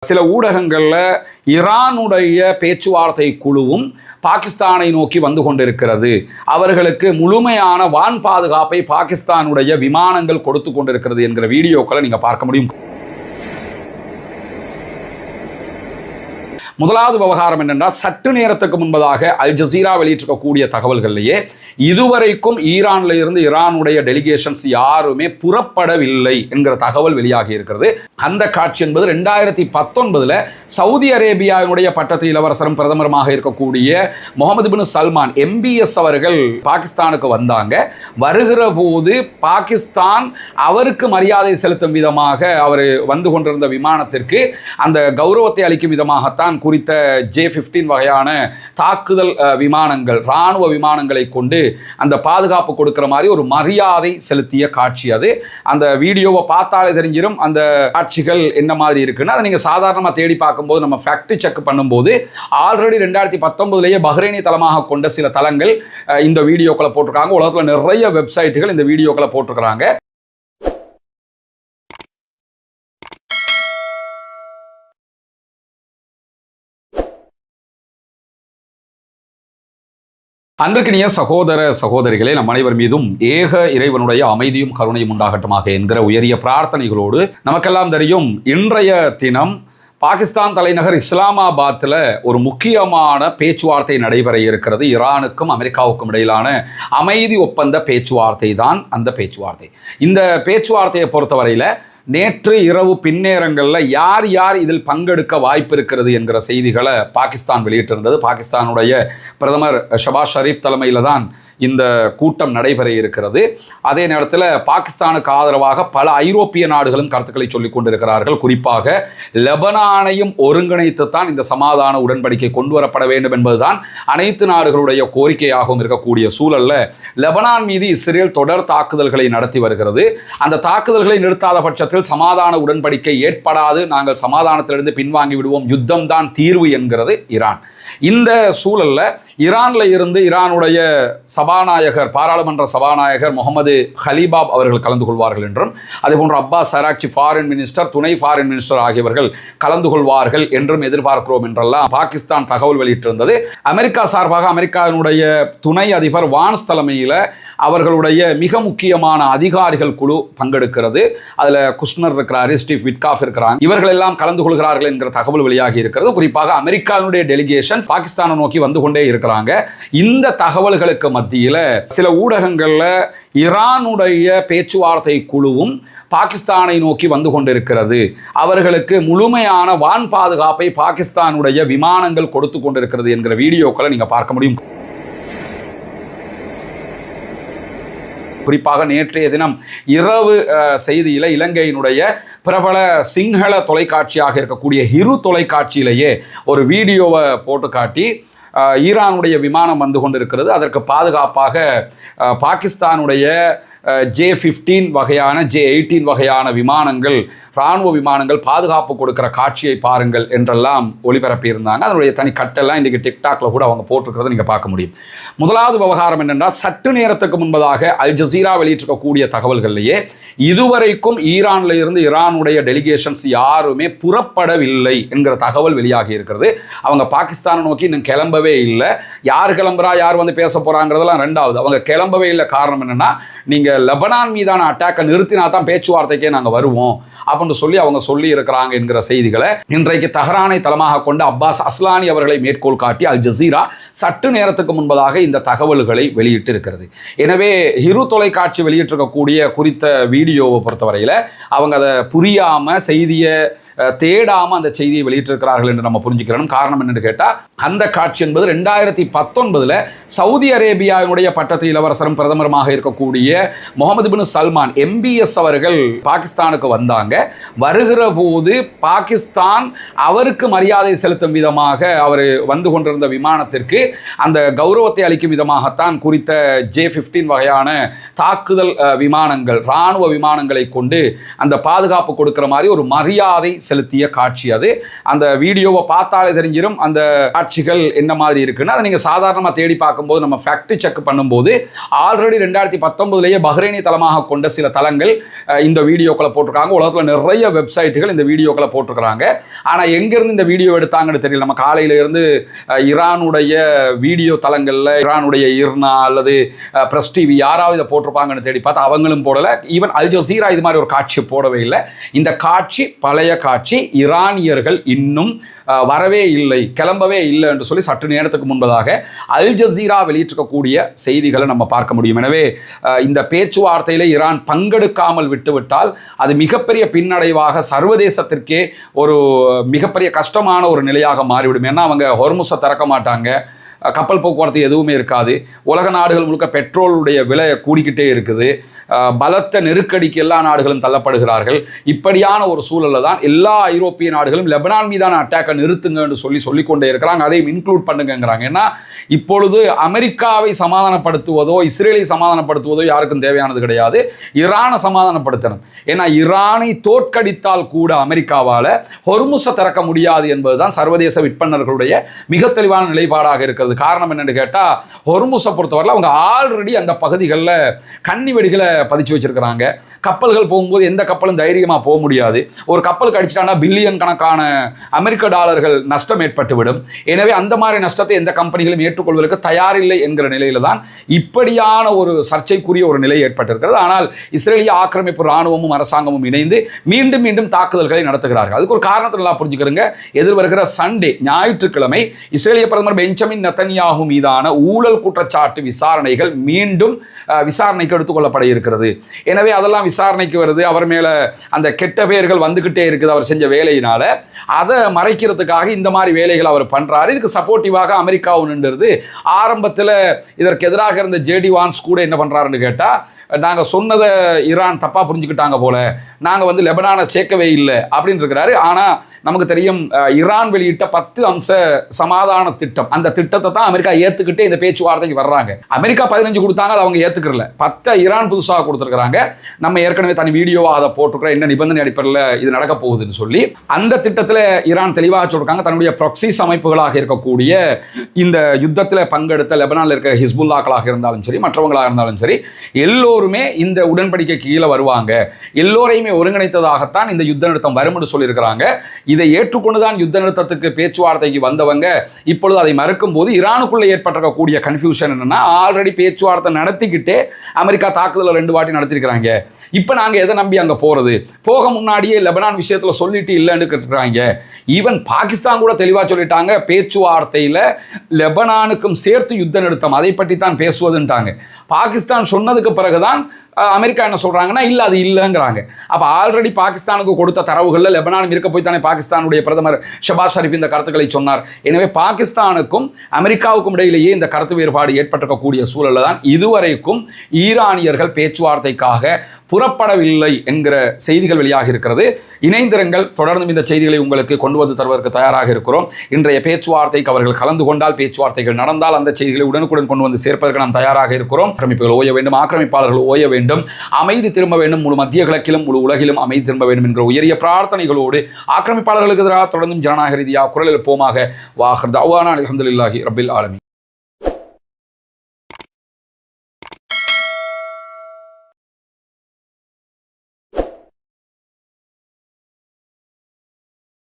சில ஊடகங்கள்ல ஈரானுடைய பேச்சுவார்த்தை குழுவும் பாகிஸ்தானை நோக்கி வந்து கொண்டிருக்கிறது. அவர்களுக்கு முழுமையான வான் பாதுகாப்பை பாகிஸ்தானுடைய விமானங்கள் கொடுத்து கொண்டிருக்கிறது என்கிற வீடியோக்களை நீங்க பார்க்க முடியும். முதலாவது விவகாரம் என்னென்றால், சற்று நேரத்துக்கு முன்பதாக அல் ஜசீரா வெளியிட்டிருக்கக்கூடிய தகவல்களிலேயே இதுவரைக்கும் ஈரான்ல இருந்து ஈரானுடைய டெலிகேஷன்ஸ் யாருமே புறப்படவில்லை என்கிற தகவல் வெளியாகி இருக்கிறது. அந்த காட்சி என்பது 2019 சவுதி அரேபியாவினுடைய பட்டத்து இளவரசரும் பிரதமருமாக இருக்கக்கூடிய முகமது பின் சல்மான் MBS அவர்கள் பாகிஸ்தானுக்கு வந்தாங்க. வருகிற போது பாகிஸ்தான் அவருக்கு மரியாதை செலுத்தும் விதமாக அவர் வந்து கொண்டிருந்த விமானத்திற்கு அந்த கௌரவத்தை அளிக்கும் விதமாகத்தான் குறித்த J-15 வகையான தாக்குதல் விமானங்கள், இராணுவ விமானங்களை கொண்டு அந்த பாதுகாப்பு கொடுக்கிற மாதிரி ஒரு மரியாதை செலுத்திய காட்சி அது. அந்த வீடியோவை பார்த்தாலே தெரிஞ்சிடும் அந்த காட்சிகள் என்ன மாதிரி இருக்குன்னு. அதை நீங்கள் சாதாரணமாக தேடி பார்க்கும்போது, நம்ம ஃபேக்ட் செக் பண்ணும்போது ஆல்ரெடி 2019 பஹ்ரைனை தளமாக கொண்ட சில தளங்கள் இந்த வீடியோக்களை போட்டிருக்காங்க. உலகத்தில் நிறைய வெப்சைட்டுகள் இந்த வீடியோக்களை போட்டிருக்கிறாங்க. அன்பிற்கினிய சகோதர சகோதரிகளே, நம் அனைவர் மீதும் ஏக இறைவனுடைய அமைதியும் கருணையும் உண்டாகட்டுமாக என்கிற உயரிய பிரார்த்தனைகளோடு, நமக்கெல்லாம் தெரியும் இன்றைய தினம் பாகிஸ்தான் தலைநகர் இஸ்லாமாபாத்தில் ஒரு முக்கியமான பேச்சுவார்த்தை நடைபெற இருக்கிறது. ஈரானுக்கும் அமெரிக்காவுக்கும் இடையிலான அமைதி ஒப்பந்த பேச்சுவார்த்தை தான் அந்த பேச்சுவார்த்தை. இந்த பேச்சுவார்த்தையை பொறுத்தவரையில் நேற்று இரவு பின்னேரங்களில் யார் யார் இதில் பங்கெடுக்க வாய்ப்பு இருக்கிறது என்கிற செய்திகளை பாகிஸ்தான் வெளியிட்டிருந்தது. பாகிஸ்தானுடைய பிரதமர் ஷபாஸ் ஷரீஃப் தலைமையில் தான் இந்த கூட்டம் நடைபெற இருக்கிறது. அதே நேரத்தில் பாகிஸ்தானுக்கு ஆதரவாக பல ஐரோப்பிய நாடுகளும் கருத்துக்களை சொல்லிக் கொண்டிருக்கிறார்கள். குறிப்பாக லெபனானையும் ஒருங்கிணைத்துத்தான் இந்த சமாதான உடன்படிக்கை கொண்டு வரப்பட வேண்டும் என்பதுதான் அனைத்து நாடுகளுடைய கோரிக்கையாகவும் இருக்கக்கூடிய சூழல்ல லெபனான் மீது இஸ்ரேல் தொடர் தாக்குதல்களை நடத்தி வருகிறது. அந்த தாக்குதல்களை நிறுத்தாத பட்சத்தில் சமாதான உடன்படிக்கை ஏற்படாது, நாங்கள் சமாதானத்திலிருந்து பின்வாங்கி விடுவோம், யுத்தம் தான் தீர்வு என்கிறது ஈரான். இந்த சூழல்ல ஈரான்ல இருந்து ஈரானுடைய சபாநாயகர், பாராளுமன்ற சபாநாயகர் முகமது ஹலீபாப் அவர்கள் கலந்து கொள்வார்கள் என்றும், அதேபோன்று அப்பாஸ் அராக்சி ஃபாரின் மினிஸ்டர், துணை ஃபாரின் மினிஸ்டர் ஆகியவர்கள் கலந்து கொள்வார்கள் என்றும் எதிர்பார்க்கிறோம் என்றெல்லாம் பாகிஸ்தான் தகவல் வெளியிட்டிருந்தது. அமெரிக்கா சார்பாக அமெரிக்காவினுடைய துணை அதிபர் வான்ஸ் தலைமையில் அவர்களுடைய மிக முக்கியமான அதிகாரிகள் குழு பங்கெடுக்கிறது. அதில் குஷ்னர் இருக்கிறார், ஸ்டீவ் விட்காஃப் இருக்கிறாங்க. இவர்கள் எல்லாம் கலந்து கொள்கிறார்கள் என்கிற தகவல் வெளியாகி இருக்கிறது. குறிப்பாக அமெரிக்காவினுடைய டெலிகேஷன் பாகிஸ்தானை நோக்கி வந்து கொண்டே இருக்கிறாங்க. இந்த தகவல்களுக்கு மத்தியில் சில ஊடகங்கள்ல ஈரானுடைய பேச்சுவார்த்தை குழுவும் பாகிஸ்தானை நோக்கி வந்து கொண்டிருக்கிறது. அவர்களுக்கு முழுமையான வான் பாதுகாப்பை பாகிஸ்தானுடைய விமானங்கள் கொடுத்து கொண்டிருக்கிறது என்கிற வீடியோக்களை நீங்க பார்க்க முடியும். குறிப்பாக நேற்றைய தினம் இரவு செய்தியில் இலங்கையினுடைய பிரபல சிங்கள தொலைக்காட்சியாக இருக்கக்கூடிய ஹிரு தொலைக்காட்சியிலேயே ஒரு வீடியோவை போட்டு காட்டி ஈரானுடைய விமானம் வந்து கொண்டிருக்கிறது, அதற்கு பாதுகாப்பாக பாகிஸ்தானுடைய J-15 வகையான J-18 வகையான விமானங்கள், இராணுவ விமானங்கள் பாதுகாப்பு கொடுக்கிற காட்சியை பாருங்கள் என்றெல்லாம் ஒளிபரப்பியிருந்தாங்க. அதனுடைய தனி கட்டெல்லாம் இன்றைக்கி டிக்டாக்ல கூட அவங்க போட்டிருக்கிறத நீங்கள் பார்க்க முடியும். முதலாவது விவகாரம் என்னென்றால், சற்று நேரத்துக்கு முன்பதாக அல் ஜசீரா வெளியிட்டிருக்கக்கூடிய தகவல்களிலேயே இதுவரைக்கும் ஈரான்ல இருந்து ஈரானுடைய டெலிகேஷன்ஸ் யாருமே புறப்படவில்லை என்கிற தகவல் வெளியாகி இருக்கிறது. அவங்க பாகிஸ்தானை நோக்கி இன்னும் கிளம்பவே இல்லை. யார் கிளம்புறா, யார் வந்து பேச போறாங்கிறதெல்லாம் ரெண்டாவது. அவங்க கிளம்பவே இல்லை. காரணம் என்னன்னா, நீங்க லெபனான் மீதான அட்டாக்கை நிறுத்தினா தான் பேச்சுவார்த்தைக்கே நாங்கள் வருவோம் அப்படின்னு சொல்லி இருக்கிறாங்க என்கிற செய்திகளை இன்றைக்கு தஹரானை தளமாக கொண்டு அப்பாஸ் அஸ்லானி அவர்களை மேற்கோள் காட்டி அல் ஜசீரா சற்று நேரத்துக்கு முன்பதாக இந்த தகவல்களை வெளியிட்டு இருக்கிறது. எனவே ஹிரு தொலைக்காட்சி வெளியிட்டிருக்கக்கூடிய குறித்த வீடியோவை பொறுத்தவரையில் அவங்க அதை புரியாம செய்தியை தேடாமல் அந்த செய்தியை வெளியிட்டிருக்கிறார்கள் என்று நம்ம புரிஞ்சுக்கிறோம். காரணம் என்னன்னு கேட்டால், அந்த காட்சி என்பது 2019 சவுதி அரேபியாவினுடைய பட்டத்து இளவரசரும் பிரதமருமாக இருக்கக்கூடிய முகமது பின் சல்மான் MBS அவர்கள் பாகிஸ்தானுக்கு வந்தாங்க. வருகிற போது பாகிஸ்தான் அவருக்கு மரியாதை செலுத்தும் விதமாக அவர் வந்து கொண்டிருந்த விமானத்திற்கு அந்த கௌரவத்தை அளிக்கும் விதமாகத்தான் குறித்த J-15 வகையான தாக்குதல் விமானங்கள், இராணுவ விமானங்களை கொண்டு அந்த பாதுகாப்பு கொடுக்கிற மாதிரி ஒரு மரியாதை செலுத்திய காட்சி அது. அந்த வீடியோவை பார்த்தாலே தெரிஞ்சிடும் அந்த காட்சிகள் என்ன மாதிரி இருக்குன்னு. அதை நீங்கள் சாதாரணமாக தேடி பார்க்கும்போது நம்ம ஃபேக்ட் செக் பண்ணும்போது ஆல்ரெடி 2019 பஹ்ரைனை தளமாக கொண்ட சில தளங்கள் இந்த வீடியோக்களை போட்டிருக்காங்க. உலகத்தில் நிறைய வெப்சைட்டுகள் இந்த வீடியோக்களை போட்டிருக்கிறாங்க. ஆனால் எங்கேருந்து இந்த வீடியோ எடுத்தாங்கன்னு தெரியல. நம்ம காலையில இருந்து ஈரானுடைய வீடியோ தளங்களில் ஈரானுடைய இர்னா அல்லது பிரஸ் டிவி யாராவது இதை போட்டிருப்பாங்கன்னு தேடி பார்த்தா அவங்களும் போடலை. ஈவன் அல் ஜசீரா இது மாதிரி ஒரு காட்சி போடவே இல்லை. இந்த காட்சி பழைய காட்சி. ஈரானியர்கள் இன்னும் வரவே இல்லை, கிளம்பவே இல்லை என்று சொல்லி சற்று நேரத்துக்கு முன்பதாக அல் ஜசீரா வெளியிட்டிருக்கக்கூடிய செய்திகளை நம்ம பார்க்க முடியும். எனவே இந்த பேச்சுவார்த்தையில் ஈரான் பங்கெடுக்காமல் விட்டுவிட்டால் அது மிகப்பெரிய பின்னடைவாக சர்வதேசத்திற்கே ஒரு மிகப்பெரிய கஷ்டமான ஒரு நிலையாக மாறிவிடும். ஏன்னா அவங்க ஹொர்முஸை திறக்க மாட்டாங்க, கப்பல் போக்குவரத்து எதுவுமே இருக்காது. உலக நாடுகள் முழுக்க பெட்ரோலுடைய விலை கூடிக்கிட்டே இருக்குது. பலத்த நெருக்கடிக்கு எல்லா நாடுகளும் தள்ளப்படுகிறார்கள். இப்படியான ஒரு சூழலில் தான் எல்லா ஐரோப்பிய நாடுகளும் லெபனான் மீதான அட்டாக்கை நிறுத்துங்கன்னு சொல்லிக்கொண்டே இருக்கிறாங்க. அதையும் இன்க்ளூட் பண்ணுங்கிறாங்க. ஏன்னா இப்பொழுது அமெரிக்காவை சமாதானப்படுத்துவதோ இஸ்ரேலை சமாதானப்படுத்துவதோ யாருக்கும் தேவையானது கிடையாது. ஈரானை சமாதானப்படுத்தணும். ஏன்னா ஈரானை தோற்கடித்தால் கூட அமெரிக்காவால் ஹொர்முஸை திறக்க முடியாது என்பதுதான் சர்வதேச விற்பனர்களுடைய மிக தெளிவான நிலைப்பாடாக இருக்கிறது. காரணம் என்னன்னு கேட்டால் ஹொர்முஸை பொறுத்தவரை அவங்க ஆல்ரெடி அந்த பகுதிகளில் கன்னி வெடிகளை பதிச்சு வச்சிருக்கிறாங்க. கப்பல்கள் போகும்போது எந்த கப்பலும் தைரியமாக போக முடியாது. ஒரு கப்பலுக்கு அடிச்சிட்டாங்கன்னா பில்லியன் கணக்கான அமெரிக்க டாலர்கள் நஷ்டம் ஏற்பட்டுவிடும். எனவே அந்த மாதிரி நஷ்டத்தை எந்த கம்பெனிகளும் ஏற்றுக்கொள்வதற்கு தயாரில்லை என்கிற நிலையில தான் இப்படியான ஒரு சர்ச்சைக்குரிய ஒரு நிலை ஏற்பட்டிருக்கிறது. ஆனால் இஸ்ரேலிய ஆக்கிரமிப்பு இராணுவமும் அரசாங்கமும் இணைந்து மீண்டும் மீண்டும் தாக்குதல்களை நடத்துகிறார்கள். அதுக்கு ஒரு காரணத்தை நல்லா புரிஞ்சுக்கிறங்க. எதிர்வருகிற சண்டே ஞாயிற்றுக்கிழமை இஸ்ரேலிய பிரதமர் பெஞ்சமின் நெத்தன்யாஹு மீதான ஊழல் குற்றச்சாட்டு விசாரணைகள் மீண்டும் விசாரணைக்கு எடுத்துக்கொள்ளப்பட இருக்கிறது. எனவே அதெல்லாம் விசாரணைக்கு வருது. அவர் மேல அந்த கெட்ட பெயர்கள் வந்துகிட்டே இருக்குது அவர் செஞ்ச வேலையினால. அதை மறைக்கிறதுக்காக இந்த மாதிரி வேலைகள் அவர் பண்றாரு. இதுக்கு சப்போர்ட்டிவாக அமெரிக்காவும் நின்றுது. ஆரம்பத்தில் இதற்கு எதிராக இருந்த ஜேடி வான்ஸ் கூட என்ன பண்றாருன்னு கேட்டா, நாங்க சொன்னதை ஈரான் தப்பா புரிஞ்சுக்கிட்டாங்க போல, நாங்க லெபனானை சேர்க்கவே இல்லை அப்படின்னு இருக்கிறாரு. ஆனா நமக்கு தெரியும் ஈரான் வெளியிட்ட 10 அம்ச சமாதான திட்டம், அந்த திட்டத்தை தான் அமெரிக்கா ஏத்துக்கிட்டே இந்த பேச்சுவார்த்தைக்கு வர்றாங்க. அமெரிக்கா 15 கொடுத்தாங்க, அதை அவங்க ஏத்துக்கல. 10 ஈரான் புதுசாக கொடுத்துருக்காங்க. நம்ம ஏற்கனவே தனி வீடியோவா அதை போட்டுக்கிறோம், என்ன நிபந்தனை அடிப்படையில் இது நடக்க போகுதுன்னு சொல்லி. அந்த திட்டத்தில் ஈரான் தெளிவாக சொல்லிருக்காங்க, தன்னுடைய ப்ராக்ஸிஸ் அமைப்புகளாக இருக்கக்கூடிய இந்த யுத்தத்தில் பங்கெடுத்த லெபனானில் இருக்க ஹிஸ்புல்லாக்களாக இருந்தாலும் சரி, மற்றவங்களாக இருந்தாலும் சரி, எல்லோருமே இந்த உடன்படிக்கைக்கு கீழே வருவாங்க, எல்லோரையுமே ஒருங்கிணைத்ததாகத்தான் இந்த யுத்த நிறுத்தம் வரும் என்று சொல்லியிருக்கிறாங்க. இதை ஏற்றுக்கொண்டுதான் யுத்த நிறுத்தத்துக்கு பேச்சுவார்த்தைக்கு வந்தவங்க இப்பொழுது அதை மறுக்கும் போது ஈரானுக்குள்ளே ஏற்பட்டிருக்கக்கூடிய கன்ஃபியூஷன் என்னன்னா, ஆல்ரெடி பேச்சுவார்த்தை நடத்திக்கிட்டே அமெரிக்கா தாக்குதலை 2 வாட்டி நடத்திருக்கிறாங்க. இப்போ நாங்கள் எதை நம்பி அங்கே போகிறது? போக முன்னாடியே லெபனான் விஷயத்தில் சொல்லிட்டு இல்லைன்னு கேட்டுக்கிறாங்க. ஈவன் பாகிஸ்தான் கூட தெளிவாக சொல்லிட்டாங்க, பேச்சுவார்த்தையில் லெபனானுக்கும் சேர்த்து யுத்த நிறுத்தம் அதை பற்றி தான் பேசுவதுன்ட்டாங்க. பாகிஸ்தான் சொன்னதுக்கு பிறகுதான் அமெரிக்கா என்ன சொல்றாங்கன்னா, இல்லை அது இல்லைங்கிறாங்க. அப்போ ஆல்ரெடி பாகிஸ்தானுக்கு கொடுத்த தரவுகளில் லெபனானும் இருக்க போய் தானே பாகிஸ்தானுடைய பிரதமர் ஷபாஸ் ஷரீப் இந்த கருத்துக்களை சொன்னார். எனவே பாகிஸ்தானுக்கும் அமெரிக்காவுக்கும் இடையிலேயே இந்த கருத்து வேறுபாடு ஏற்பட்டிருக்கக்கூடிய சூழலில் தான் இதுவரைக்கும் ஈரானியர்கள் பேச்சுவார்த்தைக்காக புறப்படவில்லை என்கிற செய்திகள் வெளியாக இருக்கிறது. இணைந்திருங்கள், தொடர்ந்து இந்த செய்திகளை உங்களுக்கு கொண்டு வந்து தருவதற்கு தயாராக இருக்கிறோம். இன்றைய பேச்சுவார்த்தைக்கு அவர்கள் கலந்து கொண்டால், பேச்சுவார்த்தைகள் நடந்தால் அந்த செய்திகளை உடனுக்குடன் கொண்டு வந்து சேர்ப்பதற்கு நாம் தயாராக இருக்கிறோம். ஆக்கிரமிப்புகள் ஓய வேண்டும், ஆக்கிரமிப்பாளர்கள் ஓய வேண்டும், அமைதி திரும்ப வேண்டும், முழு மத்திய கிழக்கிலும் முழு உலகிலும் அமைதி திரும்ப வேண்டும் என்கிற உயரிய பிரார்த்தனைகளோடு ஆக்கிரமிப்பாளர்களுக்கு எதிராக தொடர்ந்தும் ஜனநாயக ரீதியாக குரல் எழுப்போமாக. வாஹர் தஅவானா அல்ஹம்துலில்லாஹி ரப்பில் ஆலமீன்.